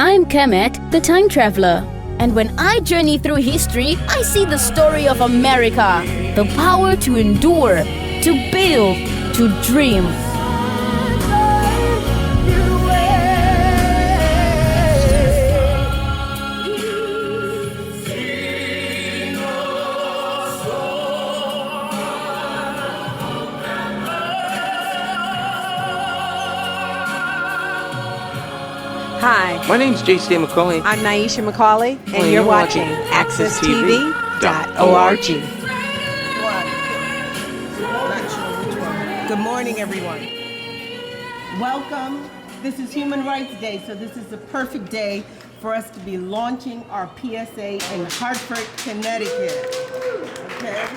I'm Kemet, the time traveler. And when I journey through history, I see the story of America. The power to endure, to build, to dream. Hi, my name's J.C. McCauley. I'm Naisha McCauley, and you're watching AccessTV.org. Good morning, everyone. Welcome. This is Human Rights Day, so this is the perfect day for us to be launching our PSA in Hartford, Connecticut. Okay?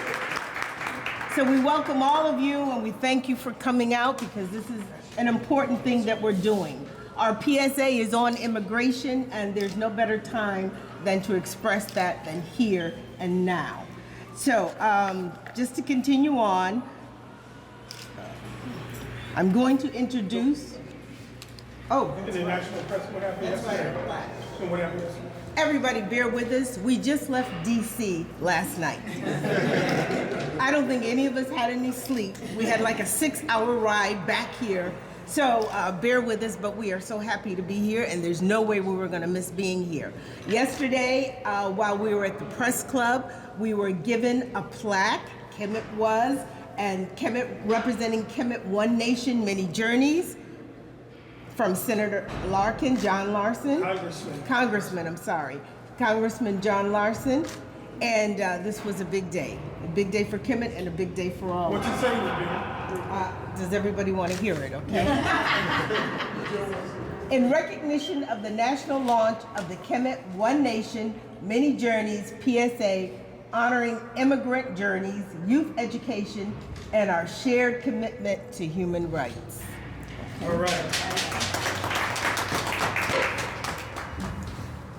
So we welcome all of you, and we thank you for coming out because this is an important thing that we're doing. Our PSA is on immigration, and there's no better time than to express that than here and now. So just to continue on, I'm going to introduce, International press, what happened yesterday? So what happened yesterday? Everybody bear with us. We just left DC last night. I don't think any of us had any sleep. We had like a 6-hour ride back here. So bear with us, but we are so happy to be here, and there's no way we were going to miss being here. Yesterday, while we were at the press club, we were given a plaque, Kemet was, and Kemet representing Kemet One Nation, Many Journeys, from Senator Larkin, John Larson. Congressman John Larson. And this was a big day for Kemet and a big day for all. What'd you say was big? Does everybody want to hear it, okay? In recognition of the national launch of the Kemet One Nation, Many Journeys PSA, honoring immigrant journeys, youth education, and our shared commitment to human rights. Okay. All right.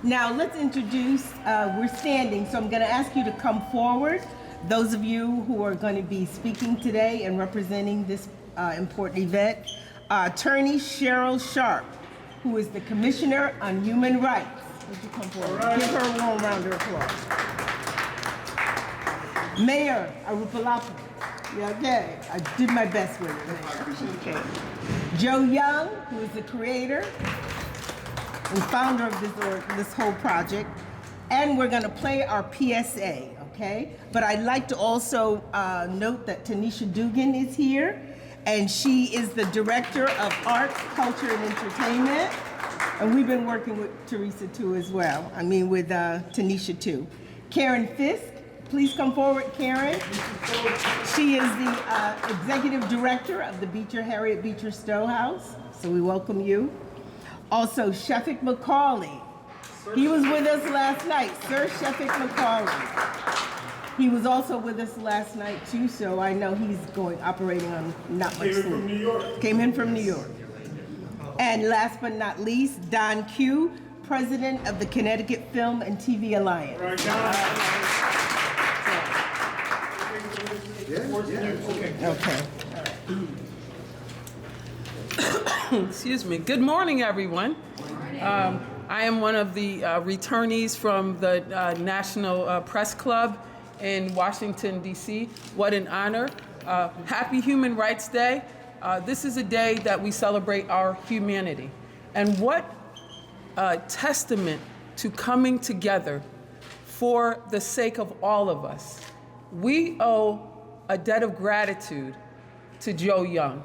Now let's introduce, we're standing, so I'm going to ask you to come forward. Those of you who are going to be speaking today and representing this important event, Attorney Cheryl Sharp, who is the Commissioner on Human Rights. Would you come forward? Right. Give her a warm round of applause. Mayor Arupalapu. Yeah, okay. I did my best with it. Okay. Joe Young, who is the creator and founder of this whole project. And we're going to play our PSA, okay? But I'd like to also note that Tanisha Dugan is here, and she is the Director of Arts, Culture, and Entertainment. And we've been working with Teresa too as well. I mean, with Tanisha too. Karen Fisk, please come forward, Karen. She is the Executive Director of the Harriet Beecher Stowe House, so we welcome you. Also, Shefik McCauley. He was with us last night, Sir Shefik McCauley. He was also with us last night too, so I know he's operating on not much sleep. From New York. Came in from New York. And last but not least, Don Q, President of the Connecticut Film and TV Alliance. Right, Don. Okay. Excuse me. Good morning, everyone. I am one of the returnees from the National Press Club in Washington, D.C. What an honor. Happy Human Rights Day. This is a day that we celebrate our humanity. And what a testament to coming together for the sake of all of us. We owe a debt of gratitude to Joe Young.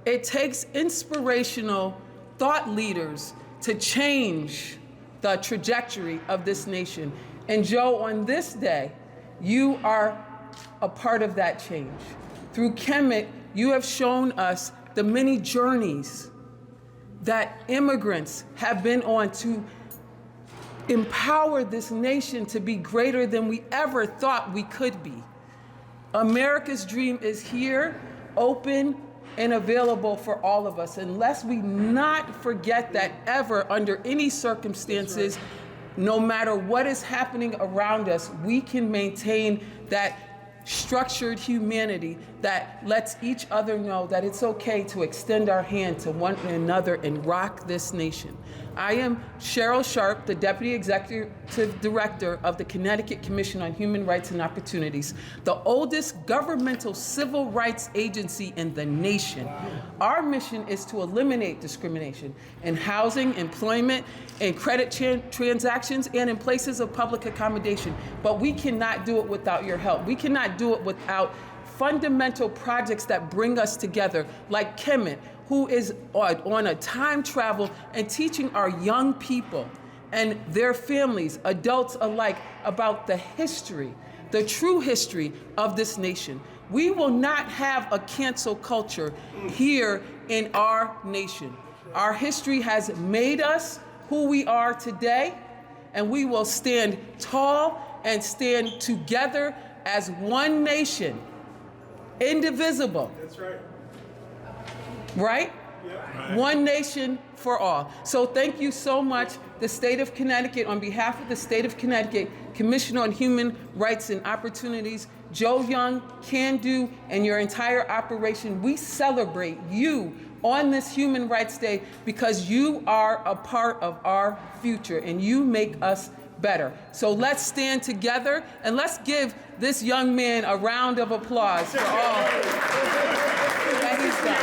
It takes inspirational thought leaders to change the trajectory of this nation. And Joe, on this day, you are a part of that change. Through Kemet, you have shown us the many journeys that immigrants have been on to empower this nation to be greater than we ever thought we could be. America's dream is here, open, and available for all of us. And lest we not forget that ever, under any circumstances, no matter what is happening around us, we can maintain that structured humanity that lets each other know that it's okay to extend our hand to one another and rock this nation. I am Cheryl Sharp, the Deputy Executive Director of the Connecticut Commission on Human Rights and Opportunities, the oldest governmental civil rights agency in the nation. Our mission is to eliminate discrimination in housing, employment, in credit transactions, and in places of public accommodation. But we cannot do it without your help. We cannot do it without fundamental projects that bring us together, like Kemet, who is on a time travel and teaching our young people and their families, adults alike, about the history, the true history of this nation. We will not have a cancel culture here in our nation. Our history has made us who we are today, and we will stand tall and stand together as one nation, indivisible. That's right. Right? Yeah. One nation for all. So thank you so much, the state of Connecticut, on behalf of the state of Connecticut, Commission on Human Rights and Opportunities, Joe Young, Can Do, and your entire operation. We celebrate you on this Human Rights Day because you are a part of our future and you make us better. So let's stand together and let's give this young man a round of applause for all that he's done.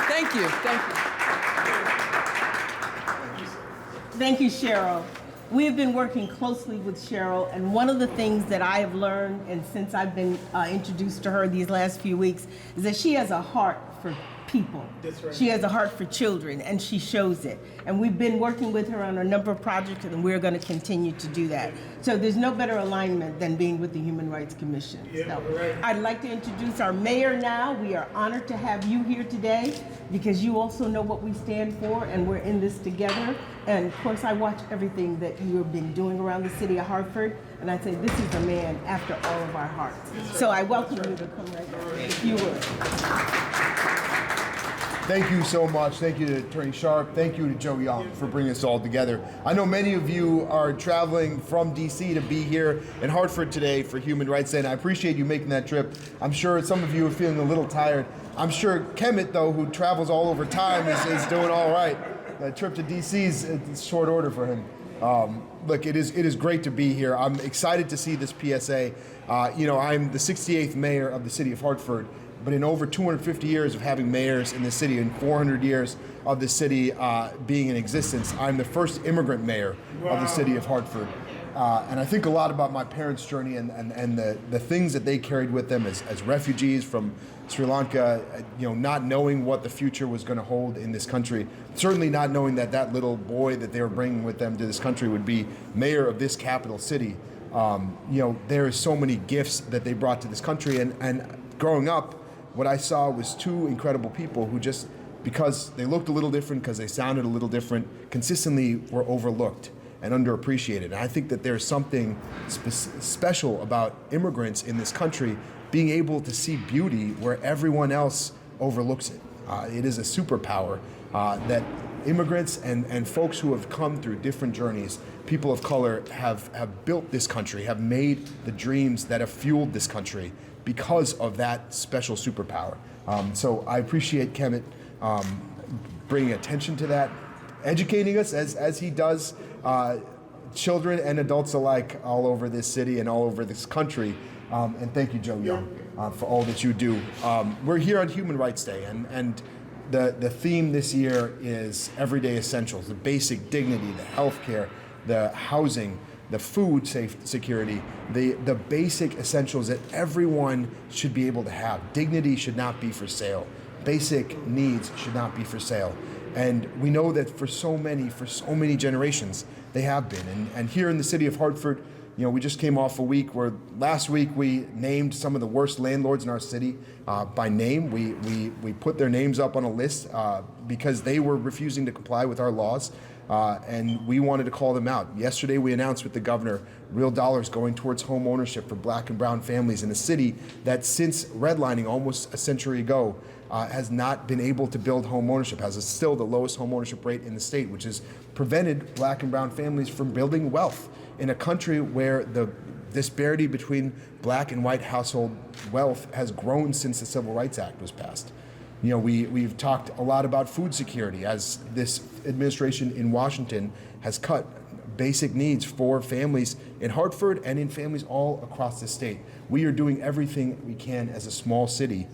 Thank you. Thank you. Thank you, Cheryl. We have been working closely with Cheryl, and one of the things that I have learned, and since I've been introduced to her these last few weeks, is that she has a heart for people. That's right. She has a heart for children, and she shows it. And we've been working with her on a number of projects, and we're going to continue to do that. So there's no better alignment than being with the Human Rights Commission. Yeah, So right. I'd like to introduce our mayor now. We are honored to have you here today because you also know what we stand for, and we're in this together. And of course, I watch everything that you have been doing around the city of Hartford, and I say this is a man after all of our hearts. So I welcome you to come right now, if you would. Thank you so much. Thank you to Attorney Sharp. Thank you to Joe Young for bringing us all together. I know many of you are traveling from DC to be here in Hartford today for Human Rights Day, and I appreciate you making that trip. I'm sure some of you are feeling a little tired. I'm sure Kemet, though, who travels all over time, is doing all right. The trip to DC is short order for him. Look, it is great to be here. I'm excited to see this PSA. I'm the 68th mayor of the city of Hartford, but in over 250 years of having mayors in the city and 400 years of the city being in existence, I'm the first immigrant mayor of the city of Hartford. And I think a lot about my parents' journey and the things that they carried with them as refugees from Sri Lanka, not knowing what the future was going to hold in this country, certainly not knowing that little boy that they were bringing with them to this country would be mayor of this capital city. There are so many gifts that they brought to this country, and growing up, what I saw was two incredible people who just, because they looked a little different, because they sounded a little different, consistently were overlooked and underappreciated. And I think that there's something special about immigrants in this country being able to see beauty where everyone else overlooks it. It is a superpower that immigrants and folks who have come through different journeys, people of color, have built this country, have made the dreams that have fueled this country because of that special superpower. So I appreciate Kemet bringing attention to that, educating us as he does children and adults alike all over this city and all over this country. And thank you, Joe Young, for all that you do. We're here on Human Rights Day, and the theme this year is everyday essentials, the basic dignity, the healthcare, the housing, the food security, the basic essentials that everyone should be able to have. Dignity should not be for sale. Basic needs should not be for sale. And we know that for so many generations, they have been. And here in the city of Hartford, we just came off a week where last week we named some of the worst landlords in our city by name. We put their names up on a list because they were refusing to comply with our laws. And we wanted to call them out. Yesterday we announced with the governor real dollars going towards home ownership for black and brown families in a city that since redlining almost a century ago has not been able to build home ownership, has still the lowest home ownership rate in the state, which has prevented black and brown families from building wealth in a country where the disparity between black and white household wealth has grown since the Civil Rights Act was passed. You know, we've talked a lot about food security as this administration in Washington has cut basic needs for families in Hartford and in families all across the state. We are doing everything we can as a small city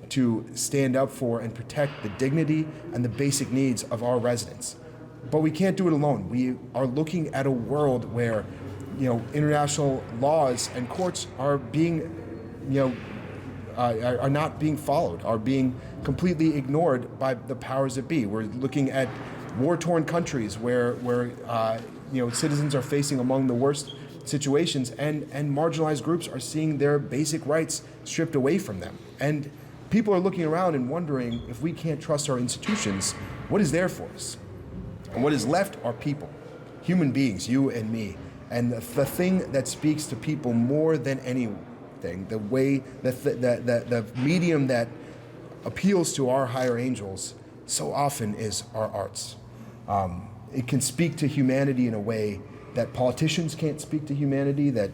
to stand up for and protect the dignity and the basic needs of our residents. But we can't do it alone. We are looking at a world where, you know, international laws and courts are being, you know, are not being followed, are being completely ignored by the powers that be. We're looking at war-torn countries where you know, citizens are facing among the worst situations, and marginalized groups are seeing their basic rights stripped away from them. And people are looking around and wondering, if we can't trust our institutions, what is there for us? And what is left are people, human beings, you and me. And the thing that speaks to people more than anything, the way that the medium that appeals to our higher angels so often is our arts. It can speak to humanity in a way that politicians can't speak to humanity, that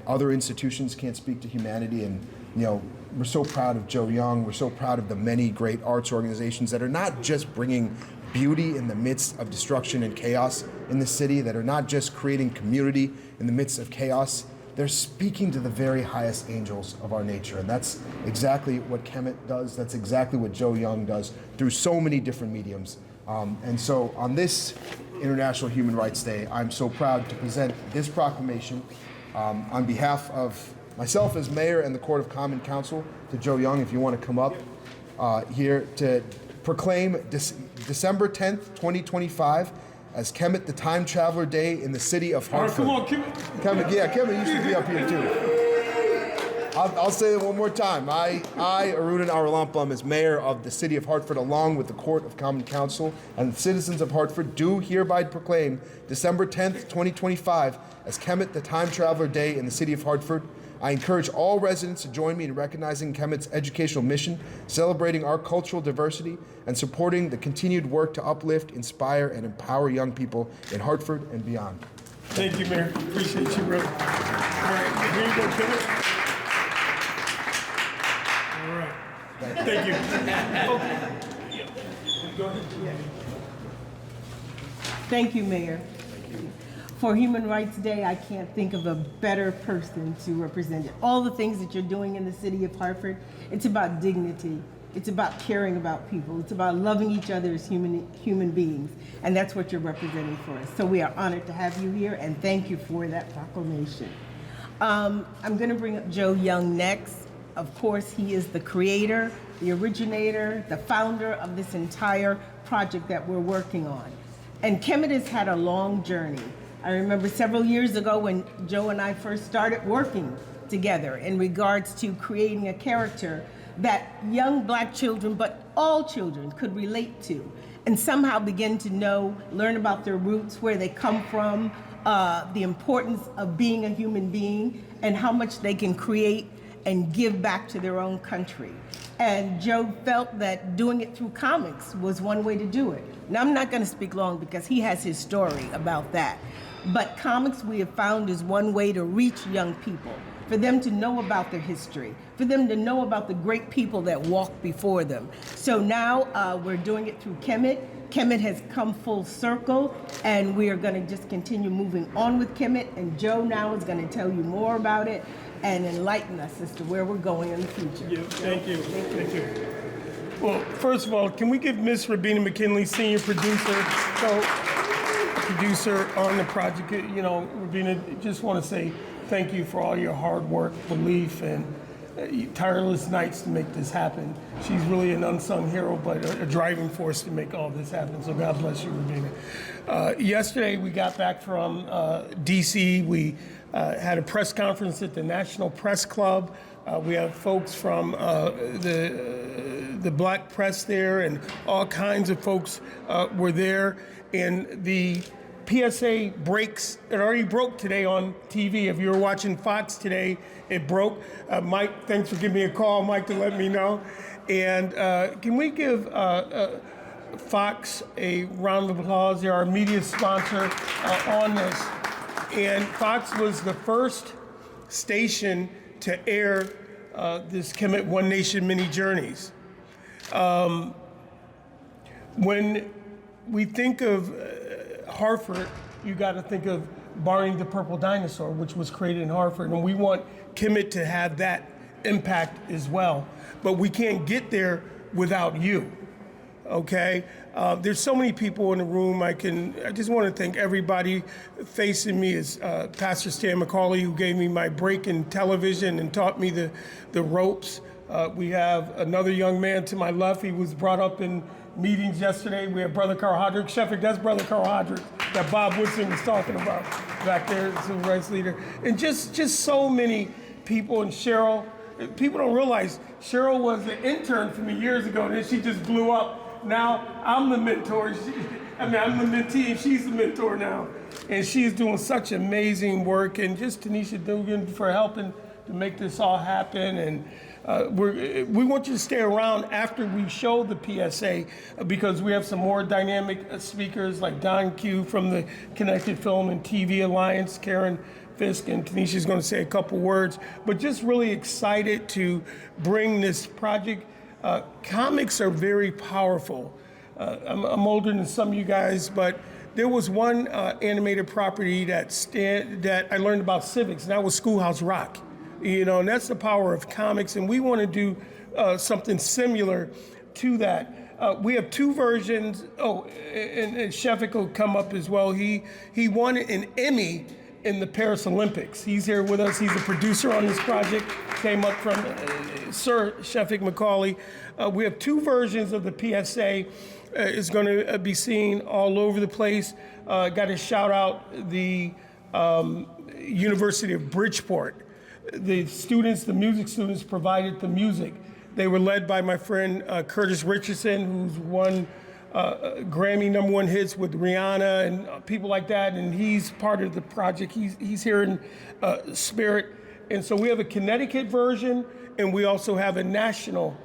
other institutions can't speak to humanity. And you know, we're so proud of Joe Young. We're so proud of the many great arts organizations that are not just bringing beauty in the midst of destruction and chaos in the city, that are not just creating community in the midst of chaos. They're speaking to the very highest angels of our nature. And that's exactly what Kemet does. That's exactly what Joe Young does through so many different mediums. And so on this International Human Rights Day, I'm so proud to present this proclamation on behalf of myself as mayor and the Court of Common Council to Joe Young, if you want to come up here, to proclaim December 10th, 2025 as Kemet the Time Traveler Day in the city of Hartford. All right, come on, Kemet, yeah, Kemet, you should be up here too. I'll say it one more time. I, Aruna Arulampam, as mayor of the city of Hartford, along with the Court of Common Council and the citizens of Hartford, do hereby proclaim December 10th, 2025 as Kemet the Time Traveler Day in the city of Hartford. I encourage all residents to join me in recognizing Kemet's educational mission, celebrating our cultural diversity, and supporting the continued work to uplift, inspire, and empower young people in Hartford and beyond. Thank you, Mayor. Appreciate you, brother. All right, here you go, Kemet. All right. Thank you. Okay. Go ahead. Thank you, Mayor. For Human Rights Day, I can't think of a better person to represent it. All the things that you're doing in the city of Hartford, it's about dignity. It's about caring about people. It's about loving each other as human beings. And that's what you're representing for us. So we are honored to have you here, and thank you for that proclamation. I'm going to bring up Joe Young next. Of course, he is the creator, the originator, the founder of this entire project that we're working on. And Kemet has had a long journey. I remember several years ago when Joe and I first started working together in regards to creating a character that young black children, but all children, could relate to and somehow begin to know, learn about their roots, where they come from, the importance of being a human being, and how much they can create and give back to their own country. And Joe felt that doing it through comics was one way to do it. Now, I'm not going to speak long because he has his story about that. But comics, we have found, is one way to reach young people, for them to know about their history, for them to know about the great people that walked before them. So now we're doing it through Kemet. Kemet has come full circle, and we are going to just continue moving on with Kemet. And Joe now is going to tell you more about it and enlighten us as to where we're going in the future. Yeah, thank you. Thank you. Well, first of all, can we give Miss Rabina McKinley, senior producer on the project? You know, Rabina, just want to say thank you for all your hard work, belief, and tireless nights to make this happen. She's really an unsung hero, but a driving force to make all this happen. So God bless you, Rabina. Yesterday, we got back from D.C. We had a press conference at the National Press Club. We have folks from the black press there, and all kinds of folks were there. And the PSA breaks, it already broke today on TV. If you were watching Fox today, it broke. Mike, thanks for giving me a call, Mike, to let me know. And can we give Fox a round of applause? They're our media sponsor on this. And Fox was the first station to air this Kemet One Nation Mini Journeys. When we think of Hartford, you got to think of Barney the Purple Dinosaur, which was created in Hartford, and we want Kemet to have that impact as well. But we can't get there without you, okay? There's so many people in the room. I just want to thank everybody. Facing me is Pastor Stan McCauley, who gave me my break in television and taught me the ropes. We have another young man to my left. He was brought up in meetings yesterday. We have Brother Carl Hodrick. Shefik, that's Brother Carl Hodrick that Bob Woodson was talking about back there, the civil rights leader. And just so many people. And Cheryl, people don't realize Cheryl was an intern for me years ago, and then she just blew up. Now I'm the mentor. I'm the mentee, and she's the mentor now. And she's doing such amazing work. And just Tanisha Dugan for helping to make this all happen. And we want you to stay around after we show the PSA because we have some more dynamic speakers like Don Q from the Connecticut Film and TV Alliance, Karen Fisk, and Tanisha's going to say a couple words. But just really excited to bring this project. Comics are very powerful. I'm older than some of you guys, but there was one animated property that I learned about civics, and that was Schoolhouse Rock. You know, and that's the power of comics, and we want to do something similar to that. We have two versions. Oh, and Shefik will come up as well. He won an Emmy in the Paris Olympics. He's here with us. He's a producer on this project. Came up from Sir Shefik McCauley. We have two versions of the PSA. It's going to be seen all over the place. Got to shout out the University of Bridgeport. The students, the music students, provided the music. They were led by my friend Curtis Richardson, who's won Grammy #1 hits with Rihanna and people like that, and he's part of the project. He's here in spirit. And so we have a Connecticut version, and we also have a national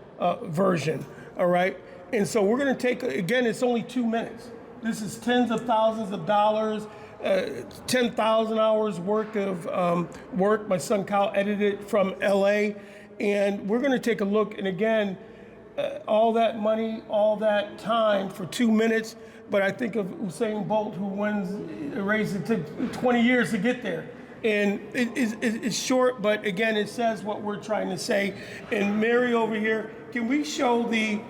version, all right? And so we're gonna take, again, it's only 2 minutes. This is tens of thousands of dollars. 10,000 hours worth of work. My son Kyle edited from LA, and we're going to take a look. And again, all that money, all that time for 2 minutes. But I think of Usain Bolt, who wins a race. It took 20 years to get there, and it's short. But again, it says what we're trying to say. And Mary over here, can we show the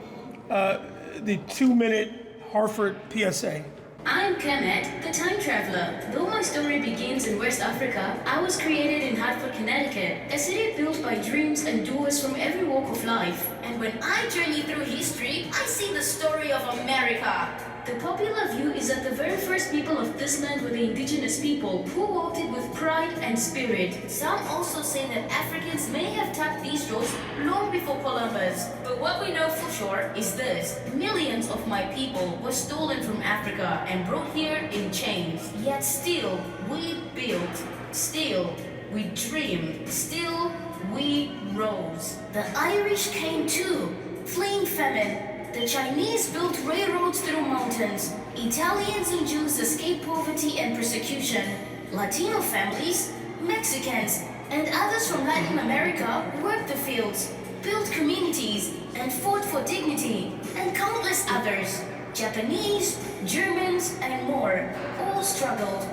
2 minute Hartford PSA? I'm Kemet, the time traveler. Though my story begins in West Africa, I was created in Hartford, Connecticut, a city built by dreams and doers from every walk of life. And when I journey through history, I see the story of America. The popular view is that the very first people of this land were the indigenous people who walked it with pride and spirit. Some also say that Africans may have tapped these shores long before Columbus. But what we know for sure is this: millions of my people were stolen from Africa and brought here in chains. Yet still we built, still we dreamed, still we rose. The Irish came too, fleeing famine. The Chinese built railroads through mountains. Italians and Jews escaped poverty and persecution. Latino families, Mexicans, and others from Latin America worked the fields, built communities, and fought for dignity, and countless others. Japanese, Germans, and more all struggled.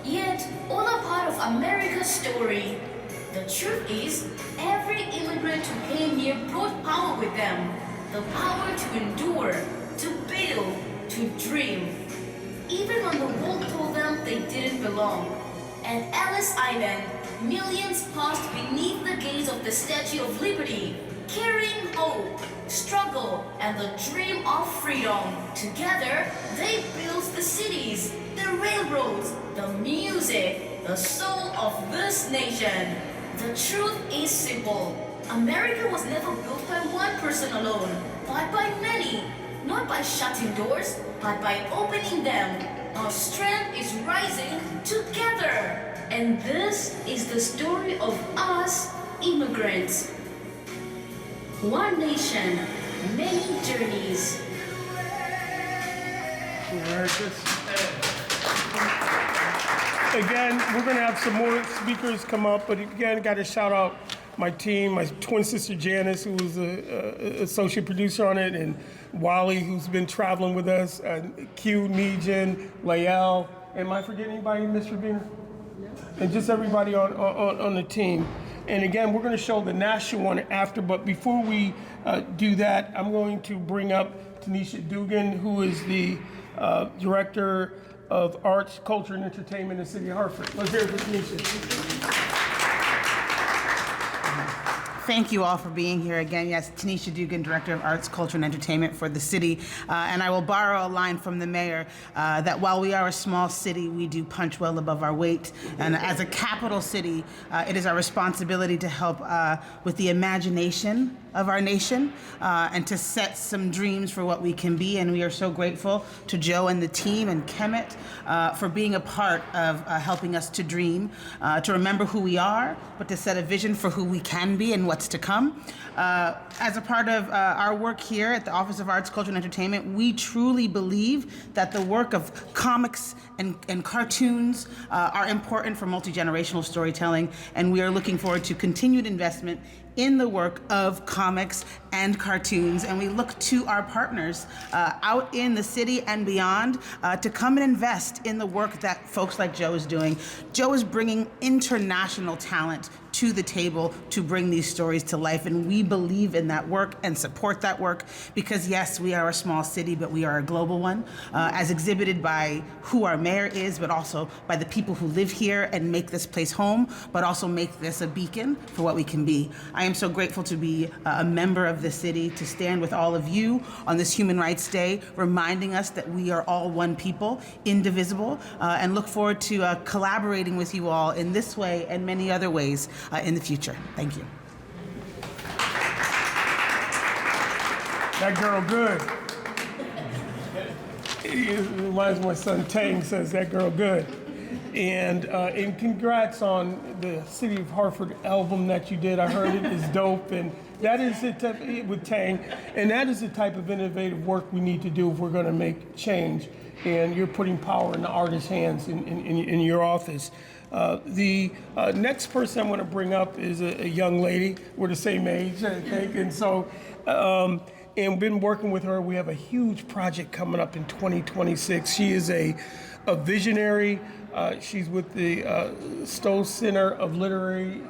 Yet, all are part of America's story. The truth is, every immigrant who came here brought power with them. The power to endure, to build, to dream. Even when the world told them they didn't belong. At Ellis Island, millions passed beneath the gaze of the Statue of Liberty, carrying hope, struggle, and the dream of freedom. Together, they built the cities, the railroads, the music, the soul of this nation. The truth is simple. America was never built by one person alone, but by many. Not by shutting doors, but by opening them. Our strength is rising together. And this is the story of us immigrants. One nation, many journeys. again, we're going to have some more speakers come up, but again, got to shout out my team, my twin sister Janice, who was the associate producer on it, and Wally, who's been traveling with us, Q, Nijin, Lael. Am I forgetting anybody, Ms. Rabina? And just everybody on the team. And again, we're going to show the national one after, but before we do that, I'm going to bring up Tanisha Dugan, who is the Director of Arts, Culture, and Entertainment in the City of Hartford. Let's hear it for Tanisha. Thank you all for being here again. Yes, Tanisha Dugan, Director of Arts, Culture, and Entertainment for the city. And I will borrow a line from the mayor that while we are a small city, we do punch well above our weight. And as a capital city, it is our responsibility to help with the imagination of our nation and to set some dreams for what we can be. And we are so grateful to Joe and the team and Kemet for being a part of helping us to dream, to remember who we are, but to set a vision for who we can be and what's to come. As a part of our work here at the Office of Arts, Culture, and Entertainment, we truly believe that the work of comics and cartoons are important for multi-generational storytelling, and we are looking forward to continued investment in the work of comics and cartoons, and we look to our partners out in the city and beyond to come and invest in the work that folks like Joe is doing. Joe is bringing international talent to the table to bring these stories to life, and we believe in that work and support that work because yes, we are a small city, but we are a global one, as exhibited by who our mayor is, but also by the people who live here and make this place home, but also make this a beacon for what we can be. I am so grateful to be a member of the city, to stand with all of you on this Human Rights Day, reminding us that we are all one people, indivisible, and look forward to collaborating with you all in this way and many other ways in the future. Thank you. That girl good. It reminds me, my son Tang says that girl good. And congrats on the City of Hartford album that you did. I heard it is dope, and that is the type, with Tang, and that is the type of innovative work we need to do if we're going to make change. And you're putting power in the artist's hands in your office. The next person I'm going to bring up is a young lady. We're the same age, I think, and so. And been working with her. We have a huge project coming up in 2026. She is a visionary. She's with the Stowe Center of Literary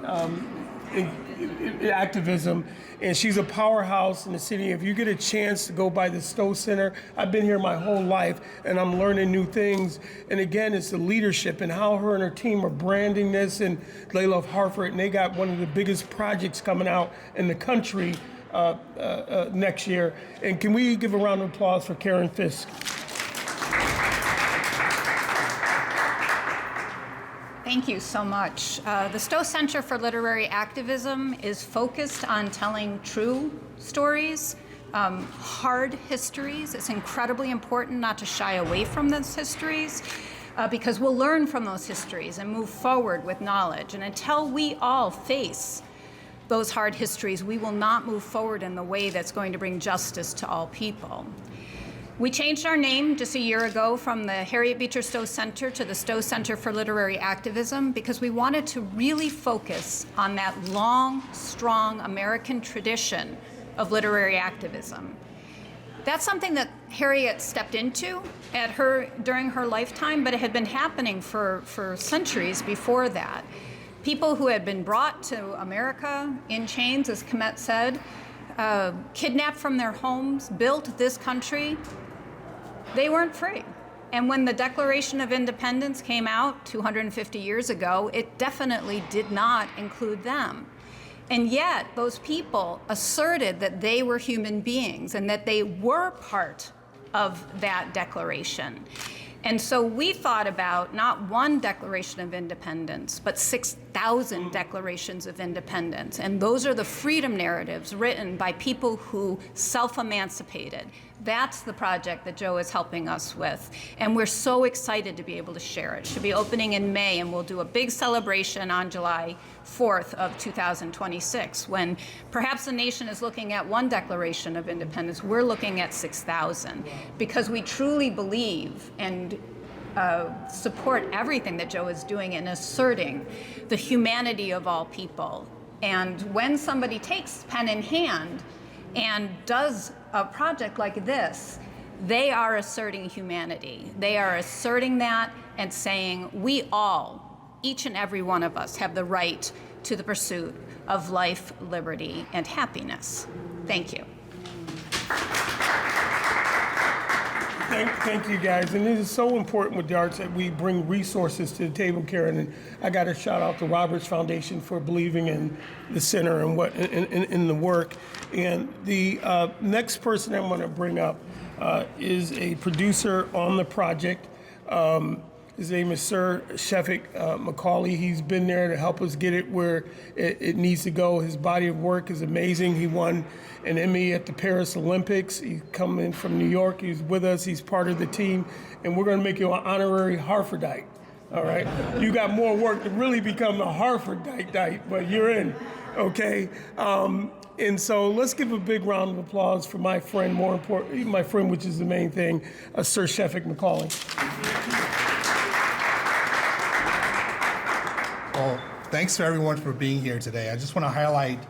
Activism, and she's a powerhouse in the city. If you get a chance to go by the Stowe Center, I've been here my whole life, and I'm learning new things. And again, it's the leadership and how her and her team are branding this, and they love Hartford, and they got one of the biggest projects coming out in the country next year. And can we give a round of applause for Karen Fisk? Thank you so much. The Stowe Center for Literary Activism is focused on telling true stories, hard histories. It's incredibly important not to shy away from those histories because we'll learn from those histories and move forward with knowledge. And until we all face those hard histories, we will not move forward in the way that's going to bring justice to all people. We changed our name just a year ago from the Harriet Beecher Stowe Center to the Stowe Center for Literary Activism because we wanted to really focus on that long, strong American tradition of literary activism. That's something that Harriet stepped into during her lifetime, but it had been happening for centuries before that. People who had been brought to America in chains, as Kemet said, kidnapped from their homes, built this country, they weren't free. And when the Declaration of Independence came out 250 years ago, it definitely did not include them. And yet, those people asserted that they were human beings and that they were part of that declaration. And so we thought about not one Declaration of Independence, but 6,000 declarations of independence. And those are the freedom narratives written by people who self-emancipated. That's the project that Joe is helping us with. And we're so excited to be able to share it. It should be opening in May, and we'll do a big celebration on July 4th of 2026, when perhaps the nation is looking at one Declaration of Independence. We're looking at 6,000, because we truly believe, and support everything that Joe is doing in asserting the humanity of all people. And when somebody takes pen in hand and does a project like this, they are asserting humanity. They are asserting that and saying we all, each and every one of us, have the right to the pursuit of life, liberty, and happiness. Thank you. Thank you, guys. And it is so important with the arts that we bring resources to the table, Karen. And I got to shout out the Roberts Foundation for believing in the center and what in the work. And the next person I'm going to bring up is a producer on the project. His name is Sir Shefik McCauley. He's been there to help us get it where it needs to go. His body of work is amazing. He won an Emmy at the Paris Olympics. He's coming from New York. He's with us. He's part of the team. And we're going to make you an honorary Hartfordite. All right? You got more work to really become a Hartfordite, but you're in, okay? And so let's give a big round of applause for my friend, more important, my friend, which is the main thing, Sir Shefik McCauley. Well, thanks to everyone for being here today. I just want to highlight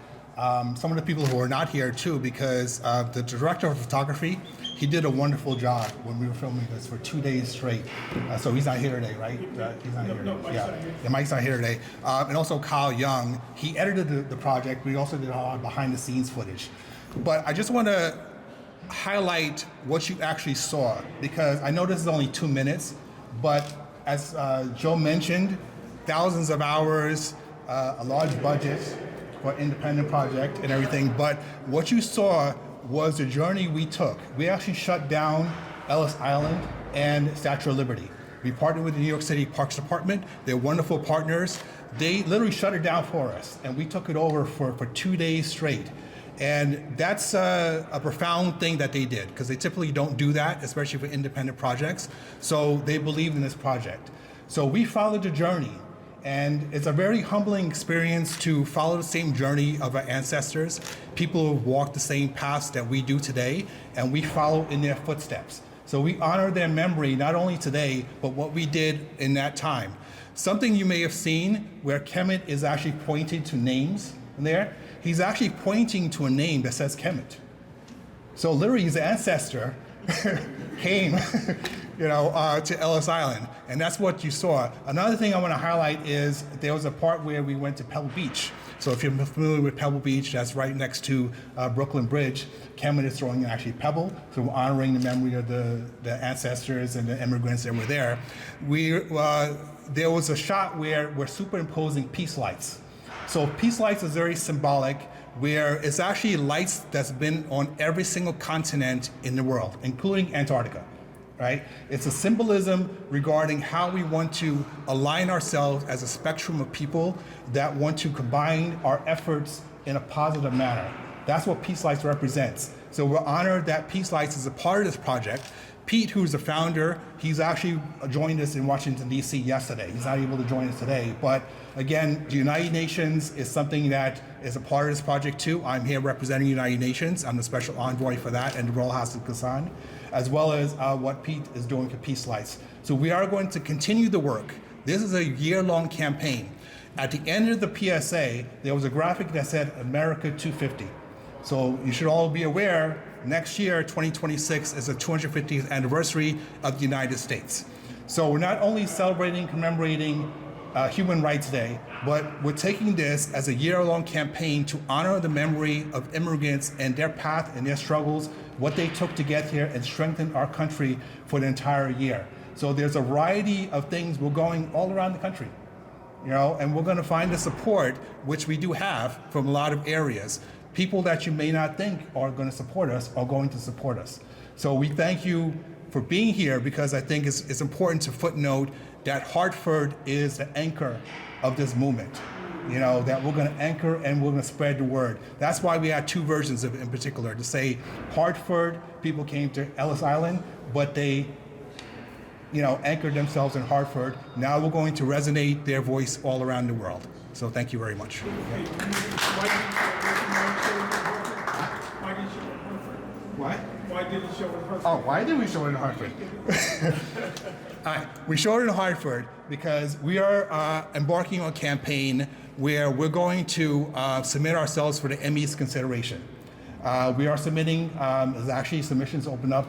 some of the people who are not here too, because the director of photography, he did a wonderful job when we were filming this for 2 days straight. So he's not here today, right? He's not here. Yeah, Mike's not here today. And also Kyle Young, he edited the project. We also did a lot of behind the scenes footage. But I just want to highlight what you actually saw, because I know this is only 2 minutes, but as Joe mentioned, thousands of hours, a large budget for an independent project and everything. But what you saw was the journey we took. We actually shut down Ellis Island and Statue of Liberty. We partnered with the New York City Parks Department. They're wonderful partners. They literally shut it down for us, and we took it over for 2 days straight. And that's a profound thing that they did, because they typically don't do that, especially for independent projects. So they believed in this project. So we followed the journey. And it's a very humbling experience to follow the same journey of our ancestors, people who walked the same paths that we do today, and we follow in their footsteps. So we honor their memory, not only today, but what we did in that time. Something you may have seen where Kemet is actually pointing to names in there. He's actually pointing to a name that says Kemet. So literally his ancestor came to Ellis Island, and that's what you saw. Another thing I want to highlight is there was a part where we went to Pebble Beach. So if you're familiar with Pebble Beach, that's right next to Brooklyn Bridge. Kemet is throwing actually Pebble, so we're honoring the memory of the ancestors and the immigrants that were there. There was a shot where we're superimposing peace lights. So peace lights is very symbolic, where it's actually lights that's been on every single continent in the world, including Antarctica. Right? It's a symbolism regarding how we want to align ourselves as a spectrum of people that want to combine our efforts in a positive manner. That's what Peace Lights represents. So we're honored that Peace Lights is a part of this project. Pete, who's the founder, he's actually joined us in Washington, D.C. yesterday. He's not able to join us today. But again, the United Nations is something that is a part of this project too. I'm here representing the United Nations. I'm the special envoy for that and the Royal House of Kassan, as well as what Pete is doing for Peace Lights. So we are going to continue the work. This is a year-long campaign. At the end of the PSA, there was a graphic that said America 250. So you should all be aware, next year, 2026, is the 250th anniversary of the United States. So we're not only celebrating, commemorating Human Rights Day, but we're taking this as a year-long campaign to honor the memory of immigrants and their path and their struggles, what they took to get here and strengthen our country for the entire year. So there's a variety of things we're going all around the country, and we're going to find the support, which we do have from a lot of areas. People that you may not think are going to support us are going to support us. So we thank you for being here, because I think it's important to footnote that Hartford is the anchor of this movement. That we're going to anchor and we're going to spread the word. That's why we had two versions of it in particular, to say Hartford, people came to Ellis Island, but they anchored themselves in Hartford. Now we're going to resonate their voice all around the world. So thank you very much. Why did you want Hartford? What? Why did you show it in Hartford? Oh, why did we show it in Hartford? All right, we showed it in Hartford because we are embarking on a campaign where we're going to submit ourselves for the Emmys consideration. We are submitting, there's actually submissions open up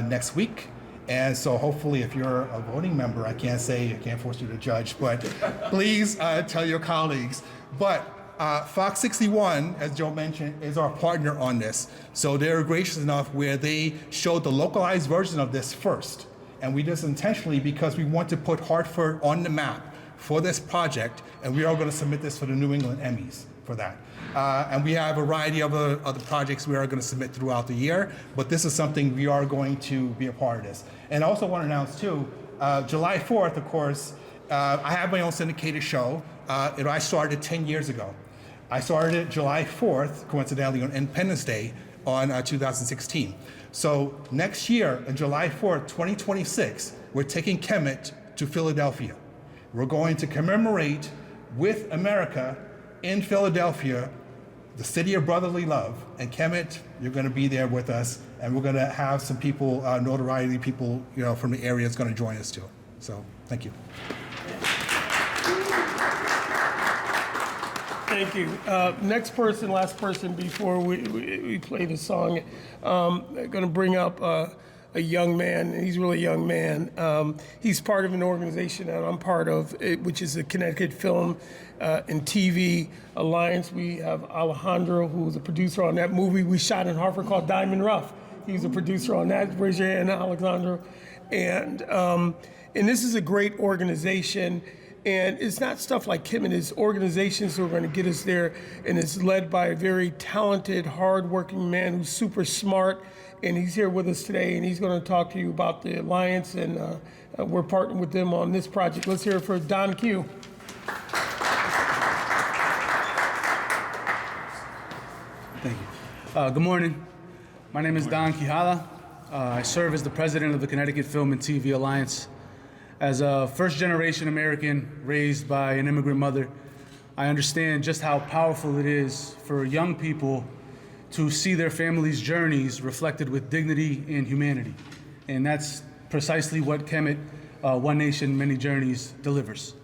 next week. And so hopefully if you're a voting member, I can't force you to judge, but please tell your colleagues. But Fox 61, as Joe mentioned, is our partner on this. So they're gracious enough where they showed the localized version of this first. And we did this intentionally because we want to put Hartford on the map for this project, and we are going to submit this for the New England Emmys for that. And we have a variety of other projects we are going to submit throughout the year, but this is something we are going to be a part of this. And I also want to announce too, July 4th, of course, I have my own syndicated show. I started 10 years ago. I started it July 4th, coincidentally on Independence Day on 2016. So next year, on July 4th, 2026, we're taking Kemet to Philadelphia. We're going to commemorate with America in Philadelphia, the city of brotherly love. And Kemet, you're going to be there with us, and we're going to have some people, notoriety people, from the area is going to join us too. So, thank you. Thank you. Next person, last person before we play the song. I'm going to bring up a young man. He's a really young man. He's part of an organization that I'm part of, which is the Connecticut Film and TV Alliance. We have Alejandro, who's a producer on that movie we shot in Hartford called Diamond Rough. He's a producer on that. Raise your hand, Alejandro. And this is a great organization. And it's not stuff like Kemet, it's organizations who are going to get us there, and it's led by a very talented, hardworking man who's super smart, and he's here with us today, and he's going to talk to you about the Alliance, and we're partnering with them on this project. Let's hear it for Don Q. Thank you. Good morning. My name is Don Quijada. I serve as the president of the Connecticut Film and TV Alliance. As a first-generation American raised by an immigrant mother, I understand just how powerful it is for young people to see their families' journeys reflected with dignity and humanity. And that's precisely what Kemet, One Nation, Many Journeys delivers.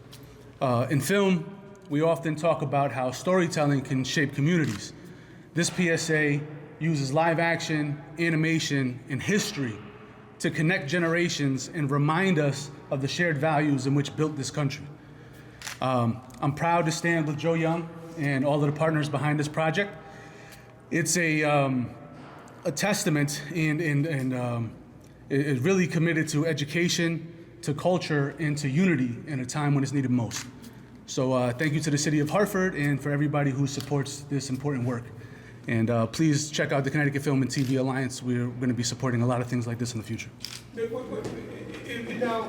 In film, we often talk about how storytelling can shape communities. This PSA uses live action, animation, and history to connect generations and remind us of the shared values in which built this country. I'm proud to stand with Joe Young and all of the partners behind this project. It's a testament and it really committed to education, to culture, and to unity in a time when it's needed most. So thank you to the city of Hartford and for everybody who supports this important work. And please check out the Connecticut Film and TV Alliance. We're going to be supporting a lot of things like this in the future. Now,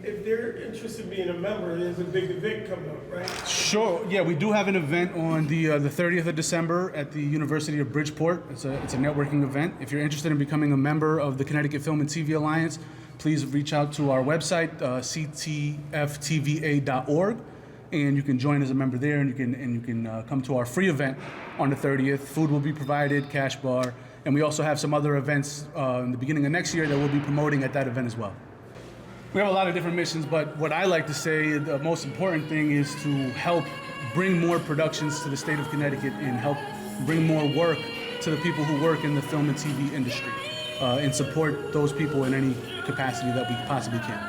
if they're interested in being a member, there's a big event coming up, right? Sure. Yeah, we do have an event on the 30th of December at the University of Bridgeport. It's a networking event. If you're interested in becoming a member of the Connecticut Film and TV Alliance, please reach out to our website, ctftva.org. And you can join as a member there, and you can come to our free event on the 30th. Food will be provided, cash bar, and we also have some other events in the beginning of next year that we'll be promoting at that event as well. We have a lot of different missions, but what I like to say, the most important thing is to help bring more productions to the state of Connecticut and help bring more work to the people who work in the film and TV industry, and support those people in any capacity that we possibly can.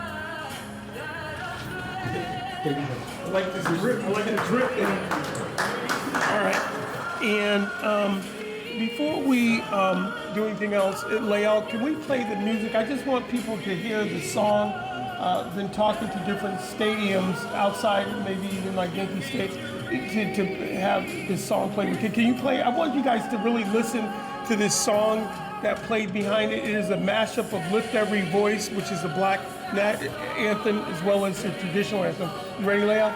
I like this drip. I like the drip. All right. And before we do anything else, Lael, can we play the music? I just want people to hear the song. Been talking to different stadiums outside, maybe even like Yankee Stadium, to have this song played. Can you play? I want you guys to really listen to this song that played behind it. It is a mashup of Lift Every Voice, which is a black anthem, as well as a traditional anthem. You ready, Leah?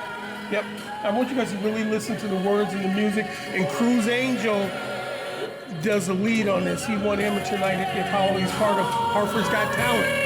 Yep. I want you guys to really listen to the words and the music. And Cruz Angel does the lead on this. He won amateur night at the Apollo. He's part of Hartford's Got Talent.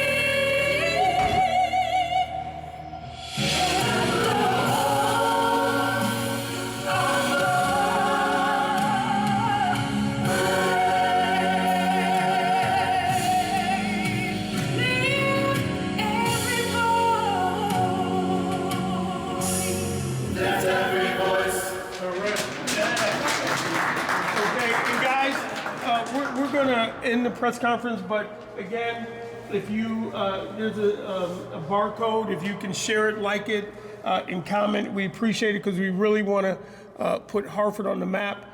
in the press conference, but again, if you, there's a barcode, if you can share it, like it, and comment, we appreciate it because we really want to put Hartford on the map.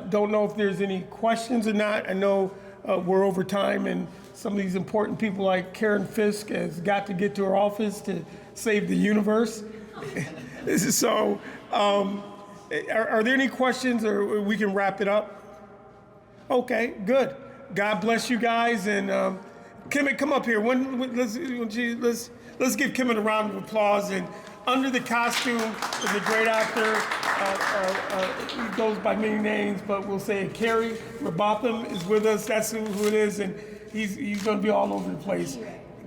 Don't know if there's any questions or not. I know we're over time and some of these important people like Karen Fisk has got to get to her office to save the universe. So, are there any questions or we can wrap it up? Okay, good. God bless you guys, and Kemet, come up here. Let's give Kemet a round of applause. And under the costume is a great actor. He goes by many names, but we'll say Carrie Rabotham is with us. That's who it is, and he's going to be all over the place.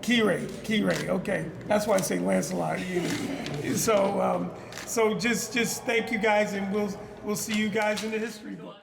Key-Ray. Okay, that's why I say Lancelot. So just thank you guys, and we'll see you guys in the history book.